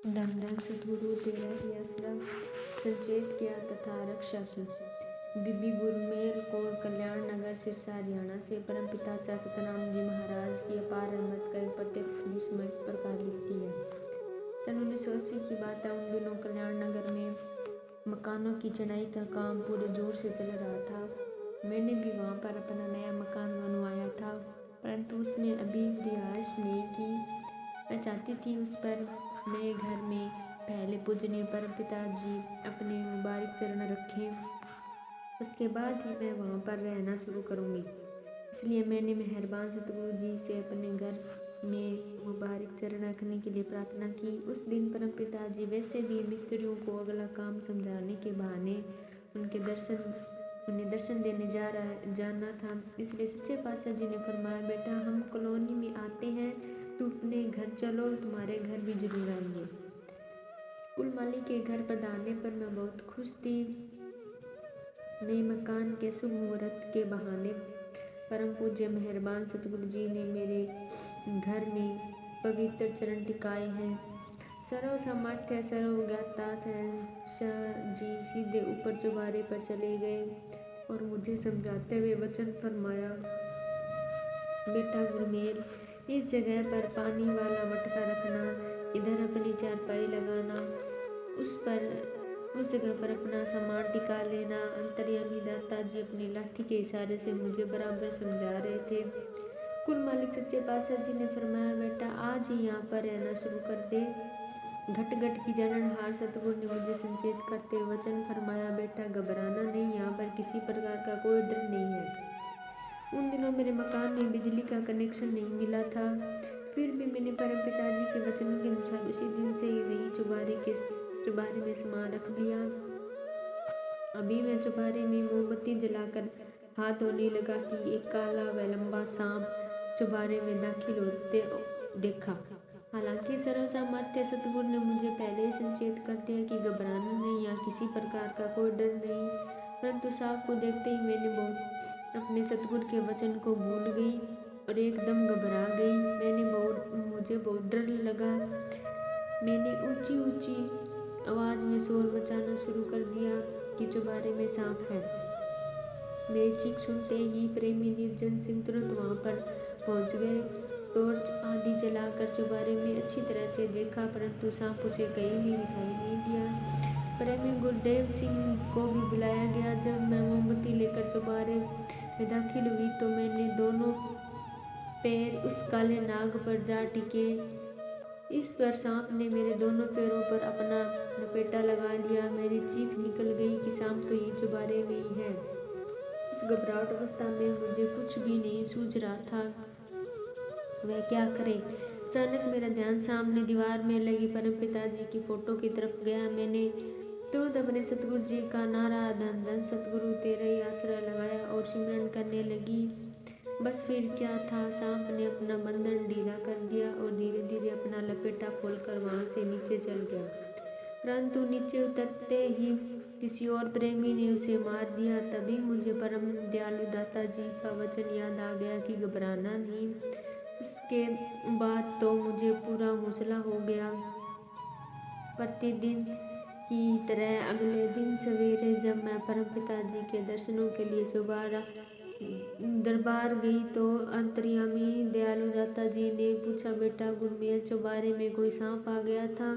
धन धन सद्गुरु तेरा ही आसरा, संचेत किया तथा रक्षा की। बीबी गुरमेल कौर, कल्याण नगर, सिरसा, हरियाणा से परमपिता चा सतनाम जी महाराज की अपार रहमत का एक प्रत्यक्ष विस्मय इस प्रकार लिखती है। सन 1980 की बात है। उन दिनों कल्याण नगर में मकानों की चढ़ाई का काम पूरे जोर से चल रहा था। मैंने भी वहाँ पर अपना नया मकान बनवाया था, परंतु उसमें अभी रिहायश नहीं की। मैं चाहती थी उस पर नए घर में पहले पूजनीय परमपिता जी अपने मुबारक चरण रखें, उसके बाद ही मैं वहाँ पर रहना शुरू करूँगी। इसलिए मैंने मेहरबान सतगुरु जी से अपने घर में मुबारक चरण रखने के लिए प्रार्थना की। उस दिन परमपिता जी वैसे भी मिस्त्रियों को अगला काम समझाने के बहाने उन्हें दर्शन देने जाना था। इसलिए सच्चे पातशाह जी ने फरमाया, बेटा हम कॉलोनी में आते हैं, तू अपने घर चलो, तुम्हारे घर भी जरूर आएंगे। कुल माली के घर पर आने पर मैं बहुत खुश थी। नए मकान के शुभ मुहूर्त के बहाने परम पूज्य मेहरबान सतगुरु जी ने मेरे घर में पवित्र चरण टिकाए हैं। सर्व सामर्थ्य सर्व ज्ञाता शहंशाह जी सीधे ऊपर चौबारे पर चले गए और मुझे समझाते हुए वचन फरमाया, बेटा गुरमेल, इस जगह पर पानी वाला मटका रखना, इधर अपनी चारपाई लगाना, उस जगह पर अपना सामान टिका लेना। अंतर्यामी दाता जी अपनी लाठी के इशारे से मुझे बराबर समझा रहे थे। कुल मालिक सच्चे पातशाह जी ने फरमाया, बेटा आज ही यहाँ पर रहना शुरू कर दे। घट घट की जननहार सतगुरु ने मुझे संचेत करते हुए वचन फरमाया, बेटा घबराना नहीं, यहाँ पर किसी प्रकार का कोई डर नहीं है। उन दिनों मेरे मकान में बिजली का कनेक्शन नहीं मिला था, फिर भी मैंने परम पिताजी के वचनों के अनुसार उसी दिन से ही वही चुबारे में सामान रख लिया। अभी मैं चुबारे में मोमबत्ती जलाकर हाथ धोने लगा कि एक काला व लंबा सांप चुबारे में दाखिल होते देखा। हालांकि सर्व सामर्थ्य सतगुरु ने मुझे पहले ही संचेत कर दिया कि घबराना नहीं, या किसी प्रकार का कोई डर नहीं, परंतु सांप को देखते ही मैंने अपने सतगुरु के वचन को भूल गई और एकदम घबरा गई। मुझे बहुत डर लगा। मैंने ऊंची ऊंची आवाज में शोर मचाना शुरू कर दिया कि चौबारे में सांप है। मेरी चीख सुनते ही प्रेमी निर्जन सिंह तुरंत वहां पर पहुंच गए। टॉर्च आदि जलाकर चौबारे में अच्छी तरह से देखा, परंतु सांप उसे कहीं भी दिखाई नहीं दिया। प्रेमी गुरुदेव सिंह को भी बुलाया गया। जब मैं मोमबत्ती लेकर चौबारे में दाखिल हुई तो मैंने दोनों पैर उस काले नाग पर जा टिके। इस पर सांप ने मेरे दोनों पैरों पर अपना लपेटा लगा लिया। मेरी चीख निकल गई कि सांप तो ये चुबारे में ही है। उस घबराहट अवस्था में मुझे कुछ भी नहीं सूझ रहा था, वह क्या करे। अचानक मेरा ध्यान सामने दीवार में लगी परम पिताजी की फोटो की तरफ गया। मैंने तुरंत अपने सतगुरु जी का नारा धन धन सतगुरु तेरा ही आसरा लगाया और सिमरन करने लगी। बस फिर क्या था, सांप ने अपना बंधन ढीला कर दिया और धीरे धीरे अपना लपेटा खोलकर वहां से नीचे चल गया। परंतु नीचे उतरते ही किसी और प्रेमी ने उसे मार दिया। तभी मुझे परम दयालु दाता जी का वचन याद आ गया कि घबराना नहीं। उसके बाद तो मुझे पूरा हौसला हो गया। प्रतिदिन की तरह अगले दिन सवेरे जब मैं परम पिताजी के दर्शनों के लिए चौबारा दरबार गई तो अंतर्यामी दयालु दाता जी ने पूछा, बेटा गुरमेल, चौबारे में कोई सांप आ गया था?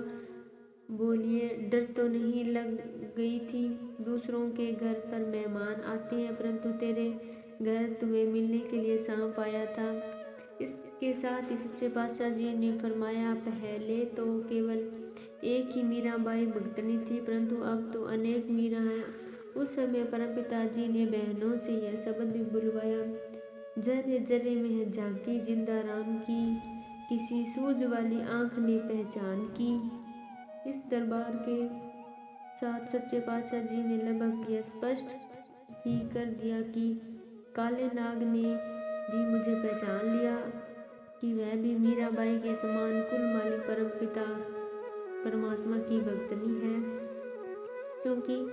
बोलिए, डर तो नहीं लग गई थी? दूसरों के घर पर मेहमान आते हैं, परंतु तेरे घर तुम्हें मिलने के लिए सांप आया था। इसके साथ ही सच्चे पातशाह जी ने फरमाया, पहले तो केवल एक ही मीराबाई भगतनी थी, परंतु अब तो अनेक मीरा हैं। उस समय परमपिता जी ने बहनों से यह शब्द भी बुलवाया, जर्रे जर्रे में है झांकी जिंदा राम की, किसी सूझ वाली आंख ने पहचान की। इस दरबार के साथ सच्चे पातशाह जी ने लगभग यह स्पष्ट ही कर दिया कि काले नाग ने भी मुझे पहचान लिया कि वह भी मीराबाई के समान कुल मालिक परमपिता परमात्मा की भक्तनी है, क्योंकि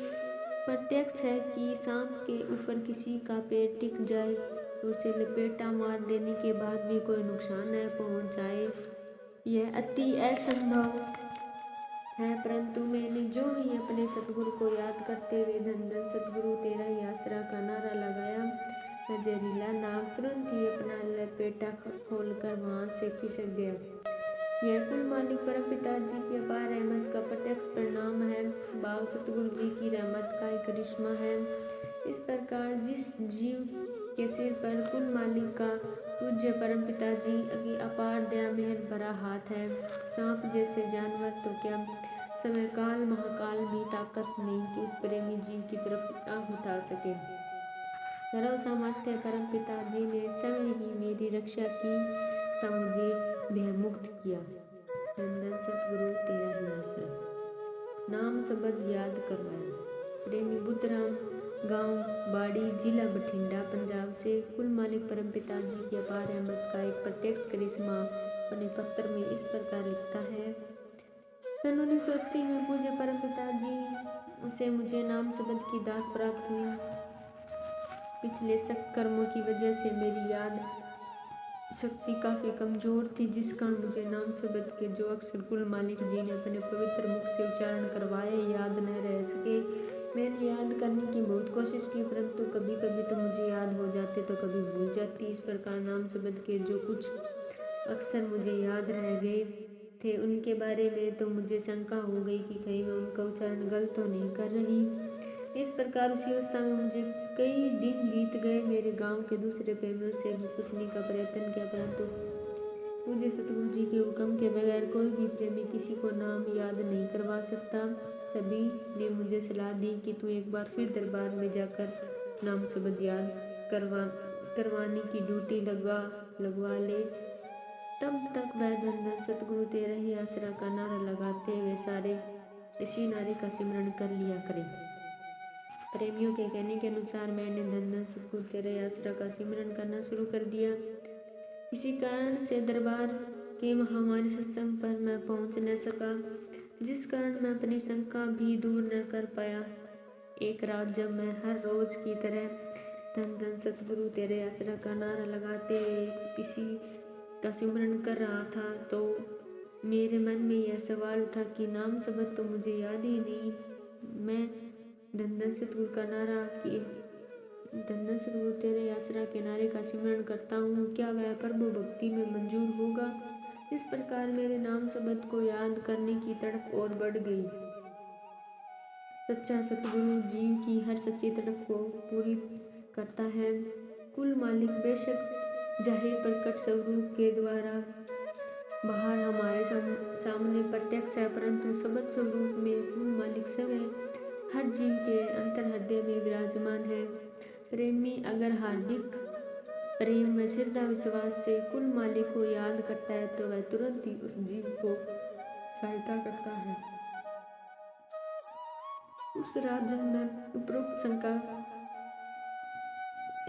प्रत्यक्ष है कि सांप के ऊपर किसी का पैर टिक जाए और उसे लपेटा मार देने के बाद भी कोई नुकसान न पहुंच जाए, यह अति असंभव अपने सतगुरु को याद करते हुए धन धन सतगुरु तेरा ही आसरा का नारा लगाया। जहरीला नाग तुरंत ही अपना लपेटा खोलकर वहां से खिसक गया। यह कुल मालिक परम पिता जी की अपार रहमत का प्रत्यक्ष परिणाम है। बाबा सतगुरु जी की रहमत का एक करिश्मा है। इस प्रकार जिस जीव के सिर पर कुल मालिक का पूज्य परम पिता जी की अपार दया मेहर भरा हाथ है, सांप जैसे जानवर तो क्या समय काल महाकाल भी ताकत नहीं कि उस प्रेमी जीव की तरफ आंख उठा सके। सर्व सामर्थ्य परम पिता जी ने स्वयं ही मेरी रक्षा की तथा मुझे भयमुक्त किया। धन सतगुरु तेरा ही आसरा। नाम शब्द याद करवाया। प्रेमी बुद्धराम, गांव बाड़ी, जिला बठिंडा, पंजाब से कुल मालिक परम पिता जी की अपार रहमत का एक प्रत्यक्ष करिश्मा अपने पत्र में इस प्रकार लिखता है। सन 1980 में पूज्य परम पिता जी से मुझे नाम शब्द की दात प्राप्त हुई। पिछले सख्त कर्मों की वजह से मेरी याद शक्ति काफ़ी कमज़ोर थी, जिस कारण मुझे नाम शब्द के जो अक्षर कुल मालिक जी ने अपने पवित्र मुख से उच्चारण करवाए याद न रह सके। मैंने याद करने की बहुत कोशिश की, परंतु कभी कभी तो मुझे याद हो जाते तो कभी भूल जाती। इस प्रकार नाम शब्द के जो कुछ अक्षर मुझे याद रह गए थे, उनके बारे में तो मुझे शंका हो गई कि कहीं मैं उनका उच्चारण गलत तो नहीं कर रही। इस प्रकार उसी अवस्था में मुझे कई दिन बीत गए। मेरे गांव के दूसरे प्रेमियों से भी पूछने का प्रयत्न किया, परंतु मुझे सतगुरु जी के हुक्म के बगैर कोई भी प्रेमी किसी को नाम याद नहीं करवा सकता। सभी ने मुझे सलाह दी कि तू एक बार फिर दरबार में जाकर नाम शब्द याद करवाने की ड्यूटी लगवा ले। तब तक वह धन धन सतगुरु तेरा ही आसरा का नारा लगाते हुए सारे इसी नारे का सिमरन कर लिया करें। प्रेमियों के कहने के अनुसार मैंने धन धन सतगुरु तेरे आसरा का सिमरन करना शुरू कर दिया। किसी कारण से दरबार के हमारे सत्संग पर मैं पहुंच न सका, जिस कारण मैं अपनी शंका भी दूर न कर पाया। एक रात जब मैं हर रोज की तरह धन धन सतगुरु तेरे आसरा का नारा लगाते इसी का सिमरन कर रहा था, तो मेरे मन में यह सवाल उठा कि नाम शब्द तो मुझे याद ही नहीं। मैं धन धन सतगुरु का नारा कि धन धन सतगुरु तेरे आसरा के नारे का सिमरन करता हूँ, क्या वह प्रभु भक्ति में मंजूर होगा? इस प्रकार मेरे नाम शब्द को याद करने की तड़प और बढ़ गई। सच्चा सतगुरु जीव की हर सच्ची तड़प को पूरी करता है। कुल मालिक बेशक जाहिर प्रकट स्वरूप के द्वारा बाहर हमारे सामने प्रत्यक्ष है, परंतु शब्द स्वरूप में कुल मालिक स्वयं हर जीव के अंतर हृदय में विराजमान है। प्रेमी अगर हार्दिक प्रेम व श्रद्धा विश्वास से कुल मालिक को याद करता है तो वह तुरंत ही उस जीव को सहायता करता है। उस रात जब मैं उपरोक्त शंका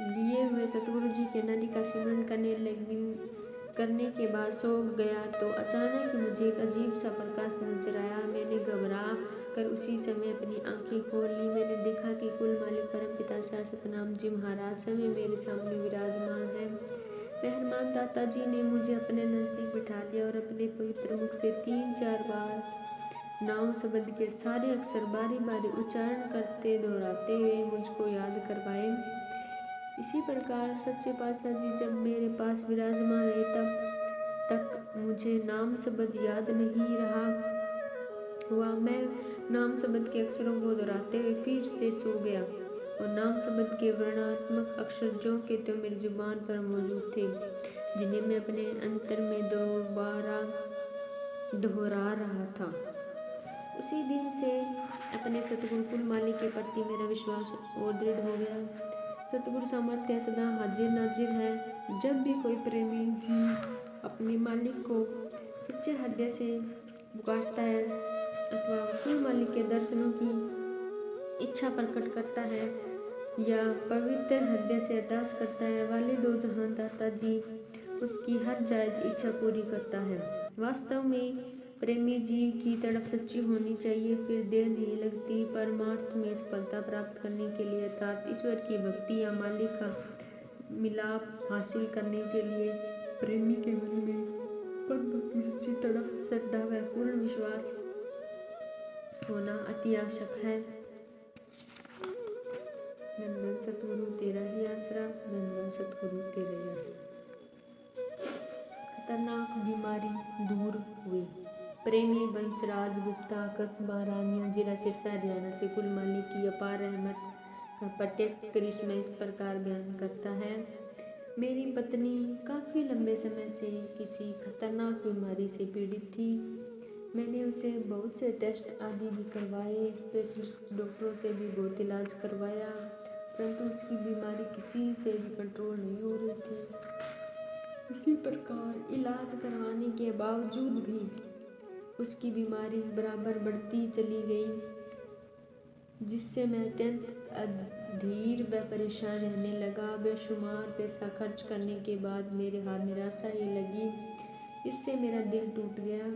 लिए हुए सतगुरु जी के नारी का सिमरन करने के बाद सो गया तो अचानक मुझे एक अजीब सा प्रकाश नजर आया। मैंने घबरा कर उसी समय अपनी आंखें खोल ली। मैंने देखा कि कुल मालिक परम पिता शाश्वत नाम जी महाराज समय मेरे सामने विराजमान है। मेहरबान दाता जी ने मुझे अपने नजदीक बिठा लिया और अपने पवित्र मुख से 3-4 बार नाम शब्द के सारे अक्षर बारी बारी उच्चारण करते दोहराते हुए मुझको याद करवाए। इसी प्रकार सच्चे पातशाह जी जब मेरे पास विराजमान रहे तब तक मुझे नाम शब्द याद नहीं रहा हुआ। मैं नाम शब्द के अक्षरों को दोहराते हुए फिर से सो गया और नाम शब्द के वर्णात्मक अक्षर जो के तो मेरी जुबान पर मौजूद थे, जिन्हें मैं अपने अंतर में दोबारा दोहरा रहा था। उसी दिन से अपने सतगुरु कुल मालिक के प्रति मेरा विश्वास और दृढ़ हो गया। सतगुरु सामर्थ्य सदा हाजिर नाजिर है। जब भी कोई प्रेमी जीव अपने मालिक को सच्चे हृदय से पुकारता है अथवा कुल मालिक के दर्शनों की इच्छा प्रकट करता है या पवित्र हृदय से अरदास करता है, वाले दो जहां दाता जी उसकी हर जायज इच्छा पूरी करता है। वास्तव में प्रेमी जीव की तड़प सच्ची होनी चाहिए, फिर देर नहीं लगती। परमार्थ में सफलता प्राप्त करने के लिए अर्थात ईश्वर की भक्ति या मालिक का मिलाप हासिल करने के लिए प्रेमी के मन में परम भक्ति, सच्ची तड़प, श्रद्धा व पूर्ण विश्वास होना अति आवश्यक है। धन धन सतगुरु तेरा ही आसरा, धन धन सतगुरु तेरा ही आसरा। खतरनाक बीमारी दूर हुई। प्रेमी बंसराज गुप्ता, कस्बा रानिया, जिला सिरसा, हरियाणा से कुल मालिक की अपार रहमत का प्रत्यक्ष करिश्मा इस प्रकार बयान करता है। मेरी पत्नी काफ़ी लंबे समय से किसी खतरनाक बीमारी से पीड़ित थी। मैंने उसे बहुत से टेस्ट आदि भी करवाए, स्पेशलिस्ट डॉक्टरों से भी बहुत इलाज करवाया, परंतु उसकी बीमारी किसी से भी कंट्रोल नहीं हो रही थी। इसी प्रकार इलाज करवाने के बावजूद भी उसकी बीमारी बराबर बढ़ती चली गई, जिससे मैं अत्यंत अधीर व परेशान रहने लगा। बेशुमार पैसा खर्च करने के बाद मेरे हाथ निराशा ही लगी। इससे मेरा दिल टूट गया।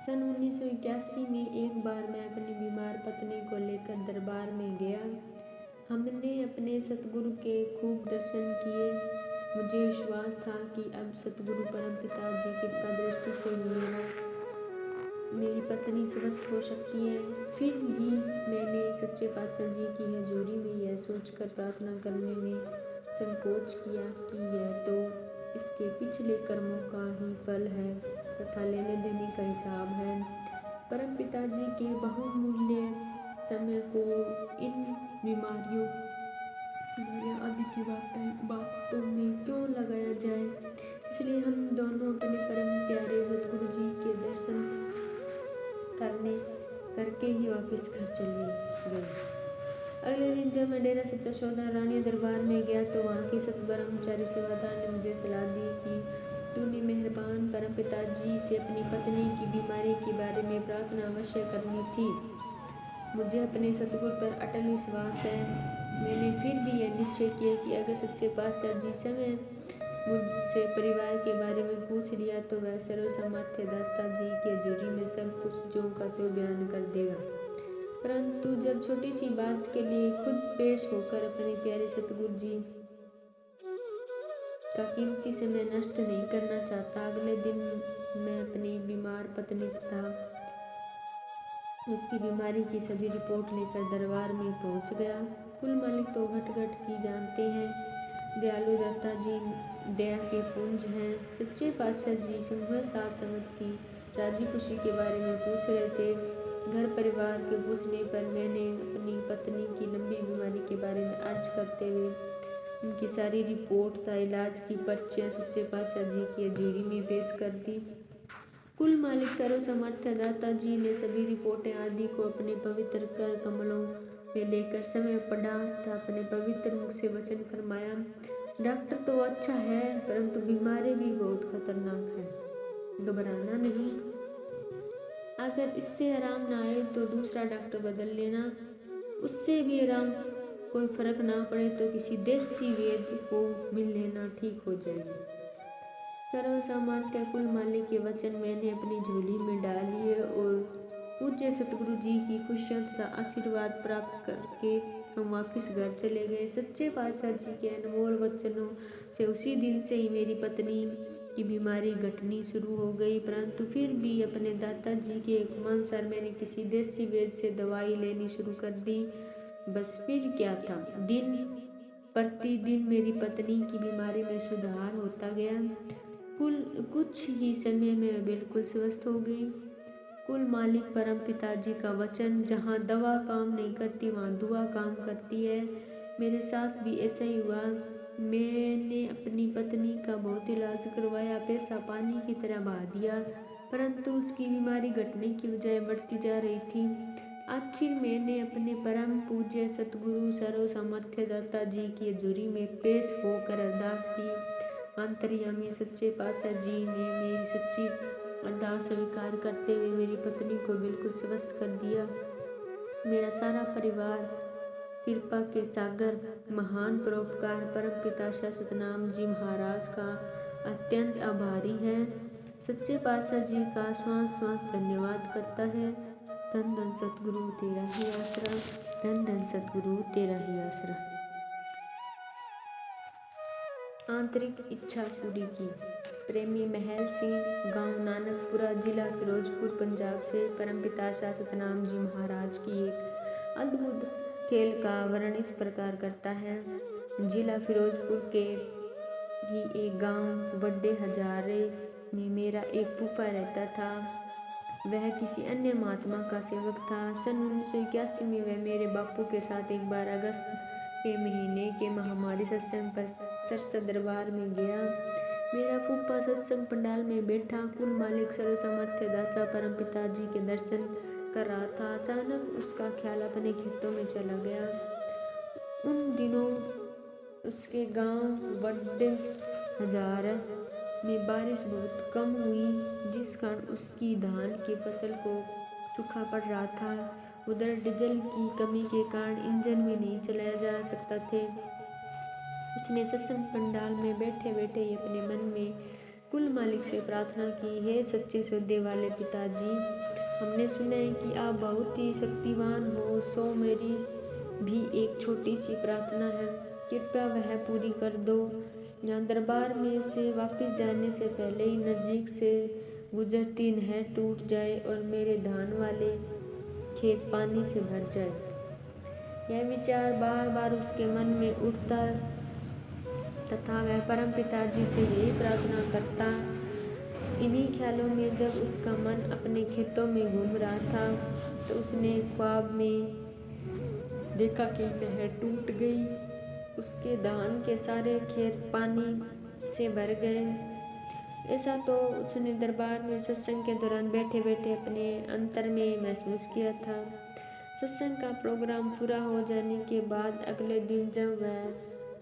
सन 1981 में एक बार मैं अपनी बीमार पत्नी को लेकर दरबार में गया। हमने अपने सतगुरु के खूब दर्शन किए। मुझे विश्वास था कि अब सतगुरु परमपिता जी की कृपा दृष्टि से मेरी पत्नी स्वस्थ हो सकती है। फिर भी मैंने सच्चे पातशाह जी की हजूरी में यह सोचकर प्रार्थना करने में संकोच किया कि यह तो इसके पिछले कर्मों का ही फल है तथा लेने देने का हिसाब है। परम पिताजी के बहुमूल्य समय को इन बीमारियों आदि की बातों में क्यों लगाया जाए। इसलिए हम दोनों अपने परम प्यारे सतगुरु जी के दर्शन करके ही वापस घर चले गए। अगले दिन जब मैं डेरा सच्चा सौदा रानी दरबार में गया तो वहाँ के सत ब्रह्मचारी सेवादार ने मुझे सलाह दी कि तूने मेहरबान परम पिताजी से अपनी पत्नी की बीमारी के बारे में प्रार्थना अवश्य करनी थी। मुझे अपने सतगुरु पर अटल विश्वास है। मैंने फिर भी यह निश्चय किया कि अगर सच्चे पातशाह जी समय मुझसे परिवार के बारे में पूछ लिया तो वह सर्वसमर्थ दाता जी की हजूरी में सब कुछ जो का तो बयान कर देगा। परंतु जब छोटी सी बात के लिए खुद पेश होकर अपने प्यारे सतगुरु जी का कीमती समय नष्ट नहीं करना चाहता। अगले दिन मैं अपनी बीमार पत्नी तथा उसकी बीमारी की सभी रिपोर्ट लेकर दरबार में पहुंच गया। कुल मालिक तो घट घट की जानते हैं, दयालु दाता जी दया के पुंज हैं। सच्चे पातशाह जी सिंह सात संवत की राजी खुशी के बारे में पूछ रहे थे। घर परिवार के पूछने पर मैंने अपनी पत्नी की लंबी बीमारी के बारे में अर्ज करते हुए उनकी सारी रिपोर्ट तथा इलाज की पर्चियाँ सच्चे पातशाह जी की हजूरी में पेश कर दी। कुल मालिक सर्वसमर्थ दाता जी ने सभी रिपोर्टें आदि को अपने पवित्र कर कमलों में लेकर समय पढ़ा तथा अपने पवित्र मुख से वचन फरमाया, डॉक्टर तो अच्छा है परंतु बीमारी भी बहुत खतरनाक है। घबराना नहीं, अगर इससे आराम ना आए तो दूसरा डॉक्टर बदल लेना। उससे भी आराम कोई फर्क ना पड़े तो किसी देसी वैद्य को मिल लेना, ठीक हो जाएगी। सर्वसामान्य कुल मालिक के वचन मैंने अपनी झोली में डाल लिए और पूज्य सतगुरु जी की खुशियाँ तथा आशीर्वाद प्राप्त करके हम वापस घर चले गए। सच्चे पातशाह जी के अनमोल वचनों से उसी दिन से ही मेरी पत्नी की बीमारी घटनी शुरू हो गई। परंतु फिर भी अपने दाता जी के हुक्मानुसार मैंने किसी देसी वैद्य से दवाई लेनी शुरू कर दी। बस फिर क्या था, दिन प्रतिदिन मेरी पत्नी की बीमारी में सुधार होता गया। कुछ ही समय में बिल्कुल स्वस्थ हो गई। कुल मालिक परम पिताजी का वचन, जहाँ दवा काम नहीं करती वहाँ दुआ काम करती है। मेरे साथ भी ऐसा ही हुआ। मैंने अपनी पत्नी का बहुत इलाज करवाया, पैसा पानी की तरह बहा दिया, परंतु उसकी बीमारी घटने की बजाय बढ़ती जा रही थी। आखिर मैंने अपने परम पूज्य सतगुरु सर्वसामर्थ्य दाता जी की हजूरी में पेश होकर अरदास की। अंतर्यामी सच्चे पातशाह जी ने मेरी सच्ची अरदास स्वीकार करते हुए मेरी पत्नी को बिल्कुल स्वस्थ कर दिया। मेरा सारा परिवार कृपा के सागर महान परोपकार परम पिता सतनाम जी महाराज का अत्यंत आभारी है। सच्चे पातशाह जी का श्वास श्वास धन्यवाद करता है। धन धन सतगुरु तेरा ही आसरा, धन धन सतगुरु तेरा ही आसरा। आंतरिक इच्छा पूरी की। प्रेमी महल सिंह, गांव नानकपुरा, जिला फिरोजपुर, पंजाब से परमपिता शाश्वत नाम जी महाराज की एक अद्भुत खेल का वर्णन इस प्रकार करता है। जिला फिरोजपुर के ही एक गांव बड़े हजारे में मेरा एक फूफा रहता था। वह किसी अन्य महात्मा का सेवक था। सन 1981 में वह मेरे बापू के साथ एक बार अगस्त के महीने के महामारी सत्संग पर सरसा दरबार में गया। मेरा फूफा सत्संग पंडाल में बैठा कुल मालिक सर्वसमर्थ दाता परम पिताजी के दर्शन कर रहा था। अचानक उसका ख्याल अपने खेतों में चला गया। उन दिनों उसके गांव बड़े हजार में बारिश बहुत कम हुई, जिस कारण उसकी धान की फसल को सूखा पड़ रहा था। उधर डीजल की कमी के कारण इंजन भी नहीं चलाया जा सकता थे। उसने सत्संग पंडाल में बैठे बैठे ही अपने मन में कुल मालिक से प्रार्थना की, हे सच्चे सौदे वाले पिताजी, हमने सुना है कि आप बहुत ही शक्तिवान हो, सो मेरी भी एक छोटी सी प्रार्थना है, कृपया वह पूरी कर दो। यहाँ दरबार में से वापस जाने से पहले ही नज़दीक से गुजरती नहर टूट जाए और मेरे धान वाले खेत पानी से भर जाए। यह विचार बार बार उसके मन में उठता तथा वह परम पिताजी से यही प्रार्थना करता। इन्हीं ख्यालों में जब उसका मन अपने खेतों में घूम रहा था तो उसने ख्वाब में देखा कि नहर टूट गई। उसके धान के सारे खेत पानी से भर गए। ऐसा तो उसने दरबार में सत्संग के दौरान बैठे बैठे अपने अंतर में महसूस किया था। सत्संग का प्रोग्राम पूरा हो जाने के बाद अगले दिन जब वह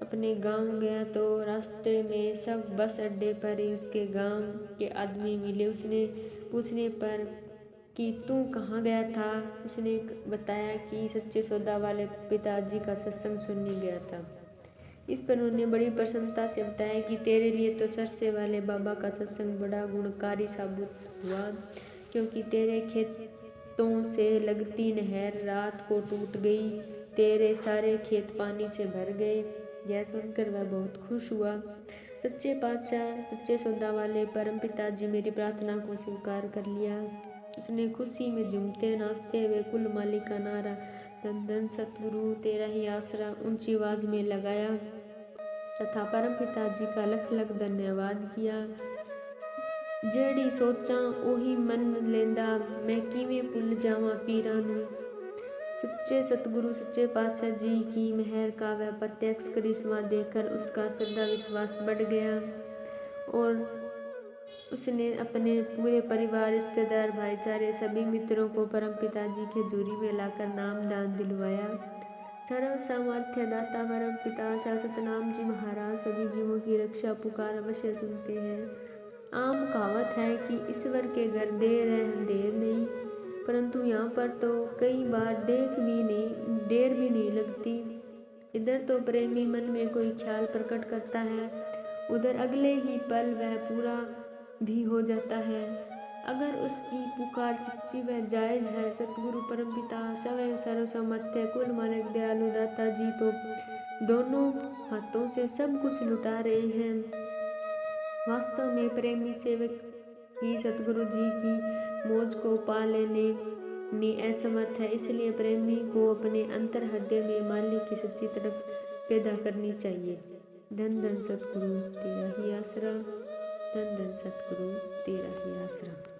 अपने गांव गया तो रास्ते में सब बस अड्डे पर ही उसके गांव के आदमी मिले। उसने पूछने पर कि तू कहाँ गया था, उसने बताया कि सच्चे सौदा वाले पिताजी का सत्संग सुनने गया था। इस पर उन्होंने बड़ी प्रसन्नता से बताया कि तेरे लिए तो सरसे वाले बाबा का सत्संग बड़ा गुणकारी साबित हुआ, क्योंकि तेरे खेतों से लगती नहर रात को टूट गई, तेरे सारे खेत पानी से भर गए। यह सुनकर वह बहुत खुश हुआ। सच्चे पातशाह सच्चे सौदा वाले परम पिताजी मेरी प्रार्थना को स्वीकार कर लिया। उसने खुशी में झूमते नाचते हुए कुल मालिक का नारा धन धन सतगुरु तेरा ही आसरा ऊंची आवाज में लगाया तथा परम पिताजी का लख लख धन्यवाद किया। जेड़ी सोचा ओही मन लेंदा, मैं किवें भुल जावां पीरां नूं। सच्चे सतगुरु सच्चे पातशाह जी की मेहर का वह प्रत्यक्ष करिश्मा देखकर उसका श्रद्धा विश्वास बढ़ गया और उसने अपने पूरे परिवार, रिश्तेदार, भाईचारे, सभी मित्रों को परम पिताजी के झूरी में लाकर नाम दान दिलवाया। सर्व सामर्थ्य दाता परम पिता शाश्वत नाम जी महाराज सभी जीवों की रक्षा पुकार अवश्य सुनते हैं। आम कहावत है कि ईश्वर के घर देर है अंधेर नहीं, परंतु यहाँ पर तो कई बार देर भी नहीं लगती। इधर तो प्रेमी मन में कोई ख्याल प्रकट करता है, उधर अगले ही पल वह पूरा भी हो जाता है। अगर उसकी पुकार सच्ची व जायज है, सतगुरु परमपिता स्वयं सर्वसमर्थ कुल मालिक दयालु दाता जी तो दोनों हाथों से सब कुछ लुटा रहे हैं। वास्तव में प्रेमी सेवक ही सतगुरु जी की मौज को पा लेने में असमर्थ है। इसलिए प्रेमी को अपने अंतर हृदय में मालिक की सच्ची तरफ पैदा करनी चाहिए। धन धन सतगुरु तेरा ही आसरा, धन धन सतगुरु तेरा ही आसरा।